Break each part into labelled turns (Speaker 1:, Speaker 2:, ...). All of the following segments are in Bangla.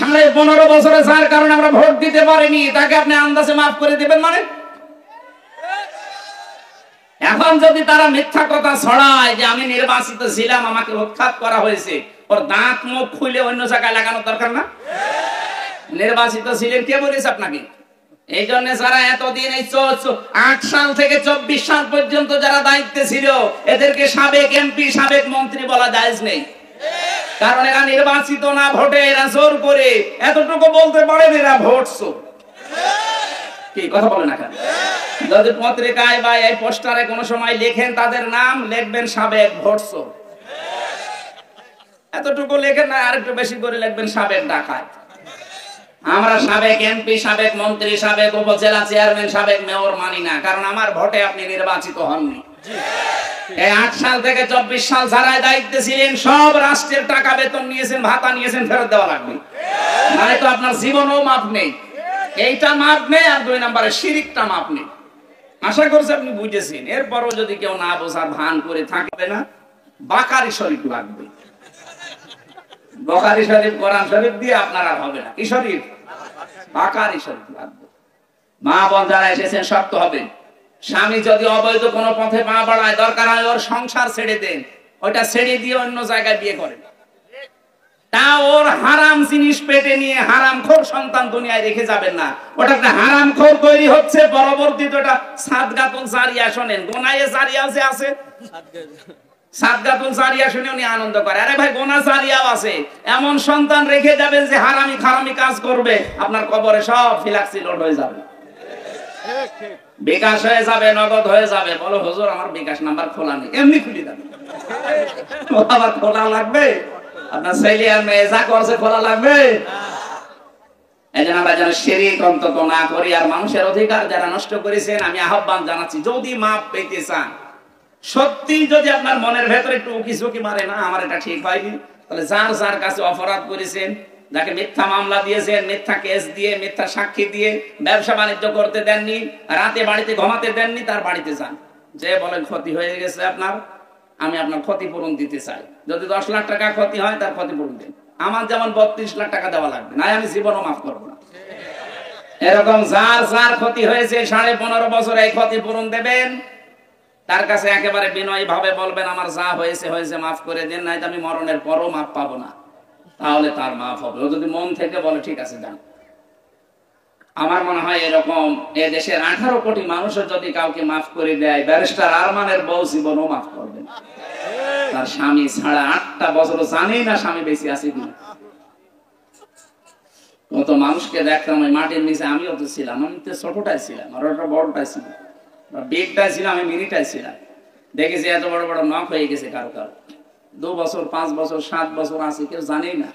Speaker 1: 15.5 বছরে যার কারণে আমরা ভোট দিতে পারিনি তাকে আপনি আন্দাজে মাফ করে দিবেন মানে? এখন যদি তারা মিথ্যা কথা ছড়ায় যে আমি নির্বাচিত ছিলাম, আমাকে উৎখাত করা হয়েছে, ওর দাঁত মুখ খুলে অন্য জায়গায় লাগানোর দরকার না? নির্বাচিত ছিলেন কে বলেছে আপনাকে? এই জন্য যারা এতদিন এই 8 সাল থেকে 24 সাল পর্যন্ত যারা দায়িত্বে ছিল এদেরকে সাবেক এমপি সাবেক মন্ত্রী বলা জায়েজ নেই, কারণ এরা নির্বাচিত না, ভোটে এরা জোর করে এতটুকু বলতে পারেন এরা ভোট চোর। কি কথা বলেন না? যদি পত্রিকায় বা এই পোস্টারে কোন সময় লেখেন তাদের নাম, লিখবেন সাবেক ভোট চোর, এতটুকু লেখেন না, আরেকটু বেশি করে লিখবেন সাবেক ডাকাত। আমরা সাবেক এমপি সাবেক মন্ত্রী সাবেক উপজেলা চেয়ারম্যান সাবেক মেয়র মানি না, কারণ আমার ভোটে আপনি নির্বাচিত হননি। এই 8 সাল থেকে 24 সাল যারা দায়িত্বে ছিলেন সব রাষ্ট্রের টাকা বেতন নিয়েছেন, ভাতা নিয়েছেন, ফেরত দেওয়া লাগবে, মানে তো আপনার জীবনও মাপ নেই। এইটা মাপ নেই, আর 2 নম্বরে শিরিকটা মাপ নেই। আশা করছি আপনি বুঝেছেন। এরপরও যদি কেউ না বোঝার ভান করে থাকবে না, বাকারি শরীফ লাগবে। বুখারী শরীফ কোরআন শরীফ দিয়ে আপনারা হবে না, কি শরীফ? বাকারি শরীফ লাগবে। মা বোন যারা এসেছেন শক্ত হবে। স্বামী যদি অবৈধ কোনো পথে পা বাড়ায়, দরকার হয় ওর সংসার ছেড়ে দেন, ওটা ছেড়ে দিয়ে অন্য জায়গায় বিয়ে করেন। তা ওর হারাম জিনিস পেটে নিয়ে হারামখোর সন্তান দুনিয়ায় রেখে যাবেন না। ওটা একটা হারামখোর তৈরি হচ্ছে, পরবর্তীতে ওটা সাদগাতুল জারিয়া। শোনেন, গোনায়ে জারিয়া যে আছে, সাদগাতুল জারিয়া শুনে উনি আনন্দ করে। আরে ভাই, গোনা জারিয়াও আছে। এমন সন্তান রেখে যাবেন যে হারামি খারামি কাজ করবে, আপনার কবরে সব ফিলাক্সি লোড হয়ে যাবে, বিকাশ হয়ে যাবে, নগদ হয়ে যাবে। বলো হুজুর আমার বিকাশ নাম্বার খোলা নেই, এমনি খুলে যাবে। আবার খোলা লাগবে? আপনার ছেলে আর মেয়ে যা করছে খোলা লাগবে? এই জন্য আমরা যেন শিরক অন্তত না করি। আর মানুষের অধিকার যারা নষ্ট করেছেন, আমি আহ্বান জানাচ্ছি, যদি মাপ পেতে চান, সত্যি যদি আপনার মনের ভেতরে একটু উকি ঝুঁকি মারে, না আমার এটা ঠিক হয়নি, তাহলে যার যার কাছে অপরাধ করেছেন, যাকে মিথ্যা মামলা দিয়েছেন, মিথ্যা কেস দিয়ে, মিথ্যা সাক্ষী দিয়ে ব্যবসা বাণিজ্য করতে দেননি, রাতে বাড়িতে ঘুমাতে দেননি, তার বাড়িতে যান, যে বলেন ক্ষতি হয়ে গেছে আপনার, আমি আপনার ক্ষতিপূরণ দিতে চাই। যদি 10 লাখ টাকা ক্ষতি হয় তার ক্ষতিপূরণ দেন। আমার যেমন 32 লাখ টাকা দেওয়া লাগবে না, আমি জীবনও মাফ করবো না। এরকম যার যার ক্ষতি হয়েছে 15.5 বছর এই ক্ষতিপূরণ দেবেন। তার কাছে একেবারে বিনয়ী ভাবে বলবেন আমার যা হয়েছে হয়েছে, মাফ করে দেন, নাই আমি মরণের পরও মাফ পাবো না, তাহলে তার মাফ হবে। ও যদি মন থেকে বলে ঠিক আছে যান। আমার মনে হয় এরকম এ দেশের 18 কোটি মানুষের যদি কাউকে মাফ করে দেয়, ব্যারিস্টার আরমানের বউ জীবনও মাফ করবে না। তার স্বামী ছাড়া 8টা বছর জানেই না স্বামী বেঁচে আছে কিনা। কত মানুষকে দেখতাম ওই মাটির নিচে, আমিও তো ছিলাম, আমি তো ছোটটাই ছিলাম, আর ওটা বড়টাই ছিল, বেগটাই ছিল, আমি মিনিটাই ছিলাম। দেখেছি এত বড় বড় নখ হয়ে গেছে কারো কারো, 2 বছর 5 বছর 7 বছর আছে, কেউ জানেই না।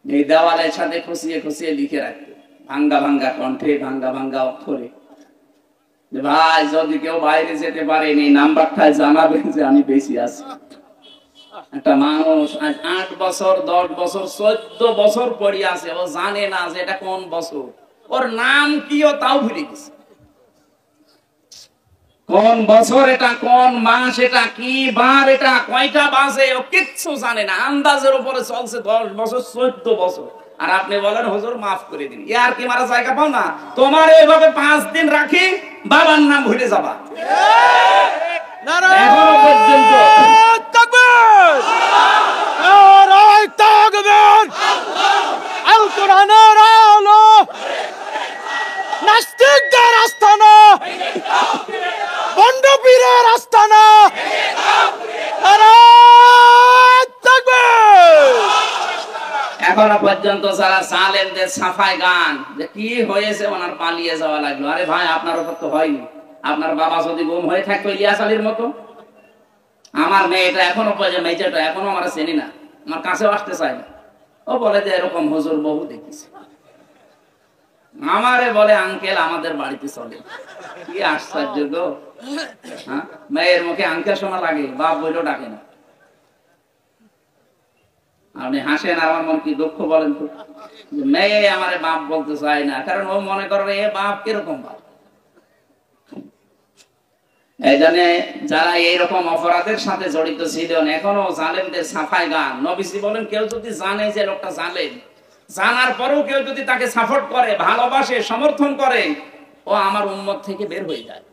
Speaker 1: এই দেওয়ালের সাথে খুশিয়ে খুশিয়ে লিখে রাখতো ভাঙ্গা ভাঙ্গা কণ্ঠে, ভাঙ্গা ভাঙ্গা অক্ষরে, যে ভাই যদি কেউ বাইরে যেতে পারেনি নাম্বারটায় জানাবেন যে আমি বেশি আছি। একটা মানুষ আজ 8 বছর 10 বছর 14 বছর পড়ে আছে, ও জানে না যে এটা কোন বছর, ওর নাম কি ও তাও ভুলে গেছে। কোন বছর এটা, কোন মাস এটা, কি বার এটা, কয়টা বাজে, ও কিচ্ছু জানে না। আন্দাজের উপরে চলছে 10 বছর 14 বছর। আর আপনি বলেন হুজুর মাফ করে দিন। ইয়ার কি মারা জায়গা পাও না? তোমার এইভাবে 5 দিন রাখি, বাবার নাম ভুলে যাবা। এখনো পর্যন্ত তাকবীর, নারায়ে তাকবীর, আল কোরআনের আলো, নাস্তিকদের আস্তানা, বন্ডপীরের আস্তানা, নারায়ে তাকবীর। এখনো পর্যন্ত যারা জালেমদের সাফাই গান, যে কি হয়েছে ওনার পালিয়ে যাওয়া লাগলো। আরে ভাই, আপনার উপর তো হয়নি। আপনার বাবা যদি গুম হয়ে থাকতো ইলিয়াস আলীর মতো, আমার মেয়েটা এখনো পর্যন্ত, মেয়েটা এখনো আমার চেনি না, আমার কাছেও আসতে চায় না। ও বলে যে এরকম হুজুর বহু দেখেছি। আমারে বলে আঙ্কেল আমাদের বাড়িতে চলে। কি আশ্চর্য গো, মেয়ের মুখে আঙ্কেল শোনা লাগে, বাপ বইলেও ডাকে না। আপনি হাসেন, আর আমার মন কি দুঃখ বলেন তো। মেয়ে আমারে বাপ বলতে চায় না, কারণ ও মনে করে এ বাপ কিরকম বাপ। এই জন্য যারা এইরকম অপরাধের সাথে জড়িত ছিলেন এখনো জালেমদের সাফাই গান। নবীজি বলেন কেউ যদি জানে যে লোকটা জালেম, জানার পরেও কেউ যদি তাকে সাপোর্ট করে, ভালোবাসে, সমর্থন করে, ও আমার উম্মত থেকে বের হয়ে যায়।